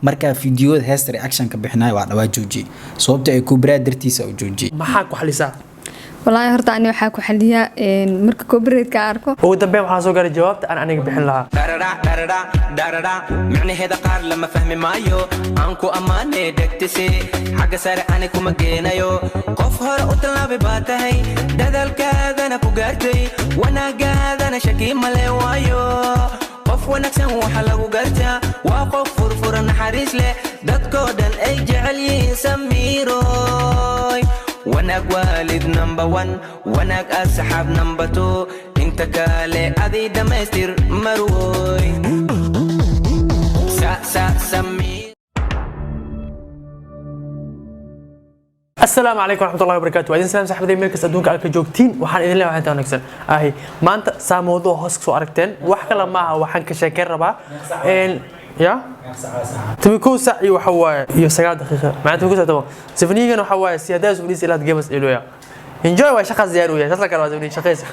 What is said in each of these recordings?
marka fiidiyoda heesta reaction ka bixinay waa dhawaa jooji sababta ay copyright dartiisa u jooji maxaa ku xalisaa والله هرت أنا وحاك وحليها مركب كوبريت كأركو. ودبي وحاسو قال جوابت أنا بحن لها. معني هذا قار لما فهمي مايو عنكو أمانة دكتسي حاجة سارع عنكو مجينا يو قفهر قتلنا بباتهي دادل كذا أنا بقرتي وأنا قاعد أنا شكيم ملوايو قف ونكسن وحلا وقرتها وقف فرفر نحريس له دتكو دن أي جعل يسميروي وناك والد نمبر 1 وناك أصحاب نمبر 2 انت كالي أذي دمستير مروي سمي السلام عليكم ورحمة الله وبركاته. وإذن سلام صاحبتي ملكس أدونك على كجوكتين وحن إذن الله وحن تونكسن أهي ما أنت سام موضوع هسك سو أركتين وحكي لما وحن كشاكر ربع إن يا تبيكو سعي وحواي يسجل دقيقة مع تبيكو سعي سفنيجن وحواي سيادة سفنيس إلى تجمس إلويا enjoy وشخص زيارو يا شخص كانوا زفني شخص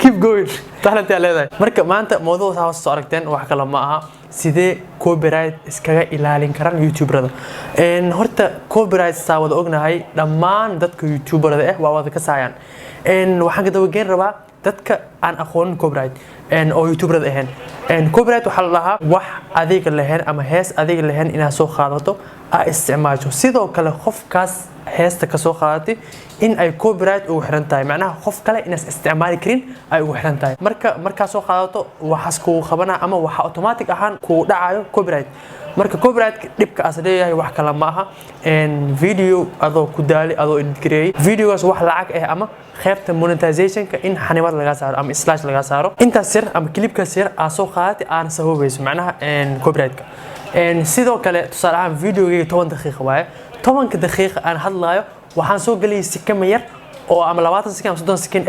keep going تعال أنت على ذا مركب ما أنت موضوع هاوس صاركتين وحكي لما sidee copyright iskaga ilaalin karaan youtuberada horta copyright saawada ognahay dhammaan dadka youtuberada waa wada ka saayaan waxaan ka dabageyn rabaa dadka aan aqoonin copyright oo youtuberada ahayn copyright waxa la dhahaa wax adiga lahayn ama hees adiga lahayn inaad soo qaadato aa isticmaasho sidoo kale qofkaas heesta ka soo qaadatay in ay copyright ugu xiran tahay macnaha qof kale inaas isticmaali karin ay ugu xiran tahay marka soo qaadato waxaas ku qabana ama waxa automatic ahaan ku dhacayo copyright marka copyright dibka as leeyahay wax kala ma aha video adoo ku daali adoo edit gareeyay videogaas wax lacag ah ama qaybta monetization ka in xanibaad laga saaro ama slash laga saaro inta sir ama clipka sir aa soo qaadatay aan sababayso macnaha copyright ka sidoo kale tusaale ahaan videogayga 10 daqiiqo waaye 10 daqiiqo aan hadlaayo waxaan soo galay sikama yar oo ama 20 sekin ama 30 sekin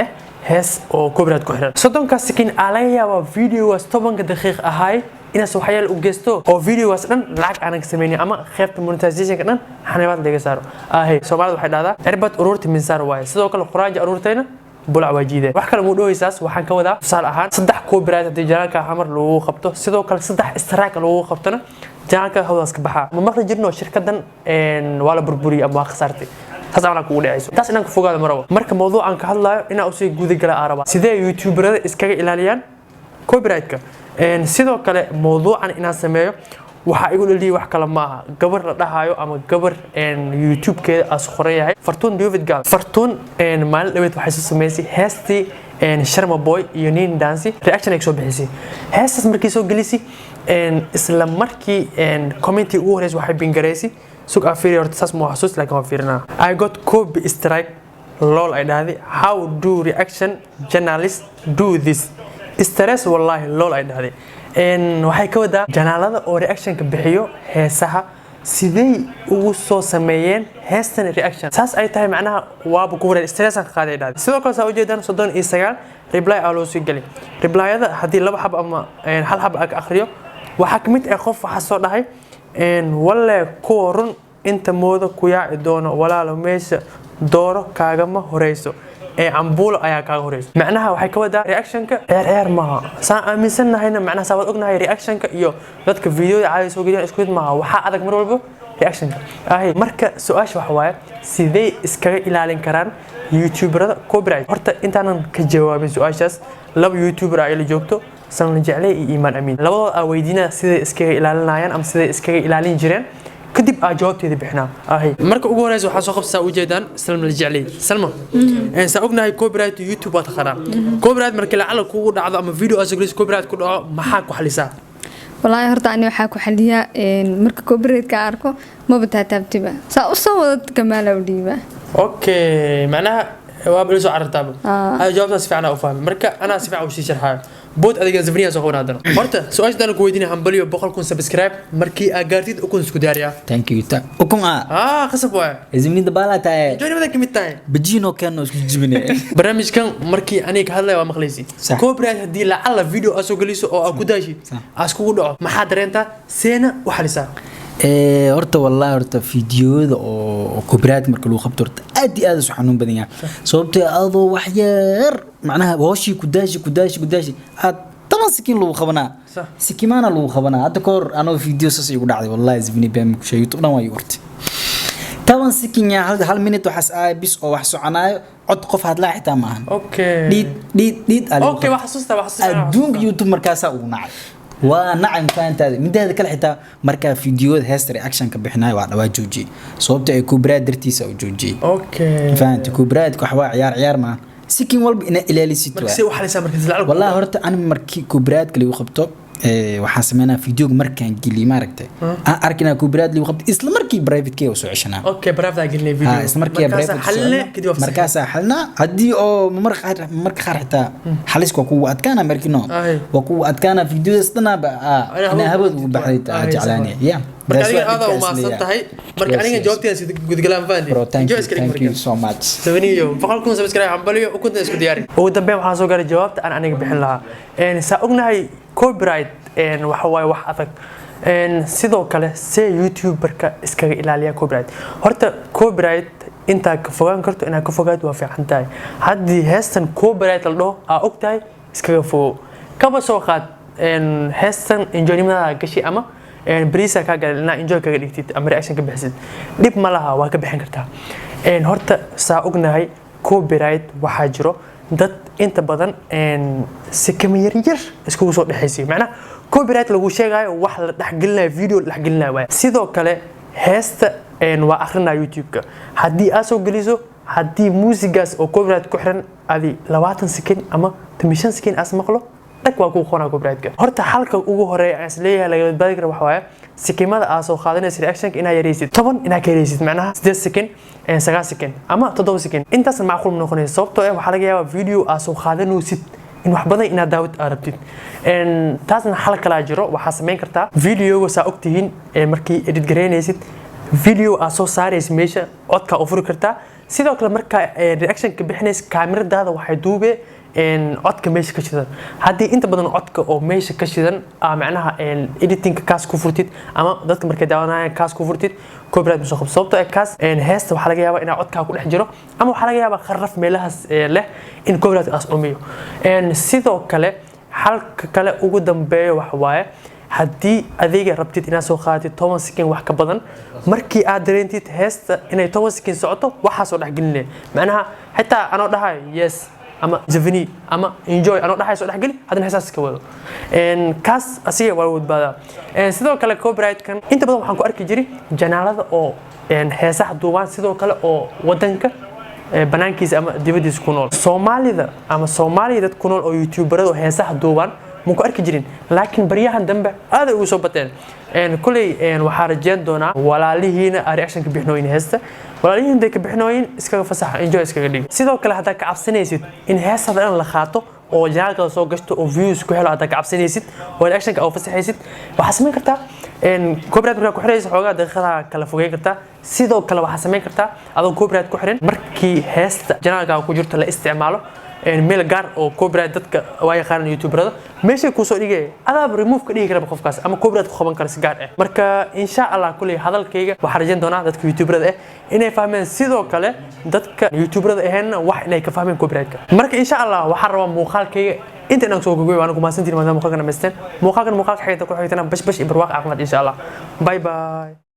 hees oo copyright ku xiran 30 sekin laga yaabaa videogaas 10 daqiiqo ahay inaas waxyaal u geysto oo videogaas dhan lacag aan ka sameeyay ama qaybta monetization ka dhan xanibaad laga saaro Soomaalidu waxay dhahdaa cirbad ururta minsaar waaye sidoo kale quraanjo ururtayna bulac wajiide wax kale muu dhooysaas waxaan ka wadaa tusaale ahaan 3 copyright hadii janaalka hamar lagu qabto sidoo kale 3 strike lagu qabtana janaalka hawdaas ka baxa ma maqli jirno shirkadan wala burburi ama khasartay taas aan ku dhacayso taas inaan ka fogaado marabo marka mowduucan ka hadlayo inaan u sii guud gala araba sidee youtuberada iskaga ilaaliyaan copyright ka sidoo kale mowduucan inaan sameeyo waxa igu dhaliyay wax kala ma aha gabar la dhahayo ama gabar youtube keeda as qoran yahay Fartuun David Gal Fartuun maalin dhaweed waxay soo sameysay heestii Sharma Boy iyo Nin Dancy reaction ay soo bixisay heestaas markii soo gelisay isla markii comment ugu horeysay waxay bingareysay سوق أفيري أرتساس محسوس لكن أفيرنا I got copy strike lol I دهدي how do reaction journalists do this stress والله lol I دهدي waxay ka wada janaalada oo reaction ka bixiyo heesaha sidee ugu soo sameeyeen heestan reaction saas ay tahay macnaha waaba ku wareer stress ka qaaday dad sidoo kale soo jeedaan 39 reply aa loo soo gali reply-yada hadii laba xab ama hal xab ag akhriyo waxa kamid ah qof waxa soo dhahay walla koorun inta moodo ku yaaci doono walaalo meesha dooro kaaga ma horeyso ambuul ayaa kaaga horeyso macnaha waxay ka wadaa reaction ka eer ma saan aaminsanahay macnaha sabab ognahay reaction ka iyo dadka video caadi soo galiyaan isku mid ma waxa adag mar walba reaction ka marka su'aasha waxa waaye sidee iskaga ilaalin karaan youtuberada copyright horta intaanan ka jawaabin su'aashaas laba youtuber ay la joogto san jeclay iyo iimaan amiin labadooda aan weydiina sidee iskaga ilaalinayaan ama sidee iskaga ilaalin jireen kadib jawaabteeda bixnaa marka ugu horeysa waxa soo qabsaa u jeedaan Salma la jeclay Salma sa ognahay copyright YouTube waa taqana copyright marka la cala kugu dhacdo ama video asaglis copyright ku dhaco maxaa ku xalisaa والله هرت أنا وحاك وحليها مركب كوبريت كأركو ما بتعتبتبه سأصوت كمال وديبه اوكي معناها وابلسو عرتابه هذا جوابنا سفعنا افهم مركا انا سفع وشي شرحها بود اديga zafniya soo qoran hadana horta su'aashdan ku weydiinay hambaliyo 100 subscribe markii aad gaartid ukun isku diyaariya thank you ta ukun qasab waa izminida bala tahay joonimada kamid tahay bajino kano isku jibine barnaamijkan markii aniga hadlay waa maqlaysi copyright hadii la alla video aso galiso oo aad ku daashi as kugu dhaco maxaa dareenta seena waxalisa horta wallahi horta fiidiyoda oo copyright marka loo qabto horta aad iyo aad u xanuun badan yahay sababtoo adoo wax yar macnaha hooshii ku daashi aad toban sikin lagu qabanaa Sax. sikimaana lagu qabanaa hadda kahor anoo video saas igu dhacday wallahi zibni baan ku sheegay youtube dhan waa yurti toban sikin ya hal minute waxaas aay bis oo wax soconaayo cod qof hadlaa xitaa maahan okay dhiid okay wax xasuusta adduunka youtube markaasaa ugu nacay waa nacay fahantaada midaada kale xitaa markaa fideoda heesta reaction ka bixinayo waa dhawaa joojiyey sababta ay kubraad dartiisa u joojiyey okay fahanta kubraadka wax waa ciyaar maahan sikin walba ina ilaalisid marka si waxa la sameeyay marka والله horta ani markii kubraad kale u qabto waxaan sameynaa video markaan geli maaragtay aan arkina kubraad li u qabto isla markii private kee soo ceshanaa okay private gelnay video isla markii private xalna kadib markaas xalna hadii oo marka qarxta xalisku ku adkaana markino waa ku adkaana videos dana ba ana habad u baxay jeclaani ya marka adiga aad u maasan tahay marka aniga jawaabtiisa gudgalaan faandi thank you so much sabaniyo boqolkiiba subscribe ambaliyo u kunta isku diyaari ugu dambeyn waxaan soo gaaray jawaabta aan aniga bixin lahaa saa ognahay copyright waxa waaye wax adag sidoo kale see youtuberka iskaga ilaaliya copyright horta copyright inta ka fogaan karto inaad ka fogaato waa fiican tahay haddii heestan copyright la dhaho aa og tahay iskaga fogo kaba soo qaad heestan enjoynimada gashi ama بريسا كاجل إن إنجوي كاجل إكتيت أما رياكشن كبحسد دب مالها وكبحن كرتها هرت ساقنا هاي كوبيرايت وحاجره دت أنت بدن سكمير اسكو صوت حسي معنا كوبيرايت لو شيء جاي واحد لحقلنا فيديو لحقلنا واحد سيدو كله هست وآخرنا يوتيوب هدي أسوق جليزو هدي موسيقاس أو كوبيرايت كحرن هذه لواتن سكين أما تمشين سكين أسمقله دك waa ku qoraa copyright-ka horta halka ugu horeeya aan isleeyahay laga badbaadi karo waxa waaye sikimada aad soo qaadanaysid reaction inaa yareysid 10 inaa ka yareysid macnaha 8 second 9 second ama 7 second intaas macquul ma noqonayso sababtoo ah waxa laga yaabaa video aad soo qaadanaysid in wax badan inaad daawad arabtid taasna hal kala jiro waxa sameyn kartaa video saa ogtihiin markii edit gareynaysid video aad soo saaraysid meesha codka u furi kartaa sidoo kale marka reaction ka bixinaysid kaamiradaada waxay duubee codka meesha ka shidan haddii inta badan codka oo meesha ka shidan macnaha editingka kaas ku furtid ama dadka markay daawanayaan kaas ku furtid copyright soo qabso sababtoo ah kaas heesta waxa laga yaabaa in codka ku dhex jiro ama waxa laga yaabaa kharaf meelahaas leh in copyright as umiyo sidoo kale halka kale ugu dambeeyo wax waaye haddii adiga rabtid inaad soo qaadatid 10 second wax ka badan markii aad dareentid heesta inay 10 second socoto waxa soo dhex gelinay macnaha xitaa anoo dhahay yes ama Javini ama enjoy anoo dhahay soo dhaxgali hadana heesaas ka wado kaas asiga waa wadbaada sidoo kale copyright kan inta badan waxaan ku arki jiray janaalada oo heesaha duubaan sidoo kale oo wadanka banaankiisa ama dibadiisa ku nool Soomaalida ama Soomaalida dad ku nool oo youtuberada heesaha duubaan ma ku arki jirin laakiin bariyahan dambe aad ay ugu soo bateen kulay waxa rajeen doonaa walaalihiina reaction ka bixinooyin heesta walaalihiin day ka bixinooyin iskaga fasax enjoy iskaga dhig sidoo kale hadaa ka cabsanaysid in heestada la qaato oo janaalka soo gashto oo views ku helo hadaa ka cabsanaysid oo reaction ka oo fasaxaysid waxa sameyn kartaa copyright markaa ku xiraysa xoogaa daqiiqada kala fogeyn kartaa sidoo kale waxa sameyn kartaa adoo copyright ku xiran markii heesta janaalka ku jirto la isticmaalo meel gaar oo copyright dadka waa yaqaan youtuberada meesha ku soo dhigay adaab remove ka dhigi kara qofkaas ama copyright ku qaban kara si gaar ah marka insha Allah kulli hadalkayga waxa rajeen doonaa dadka youtuberada inay fahmeen sidoo kale dadka youtuberada ahayna wax inay ka fahmeen copyright-ka marka insha Allah waxa rabaa muuqaalkayga inta aan soo gogoy waan ku maasantiin maadaama muuqaalkan dhameysteen muuqaalka xigta ku xigtana bash ibarwaaq aqlad insha Allah bye bye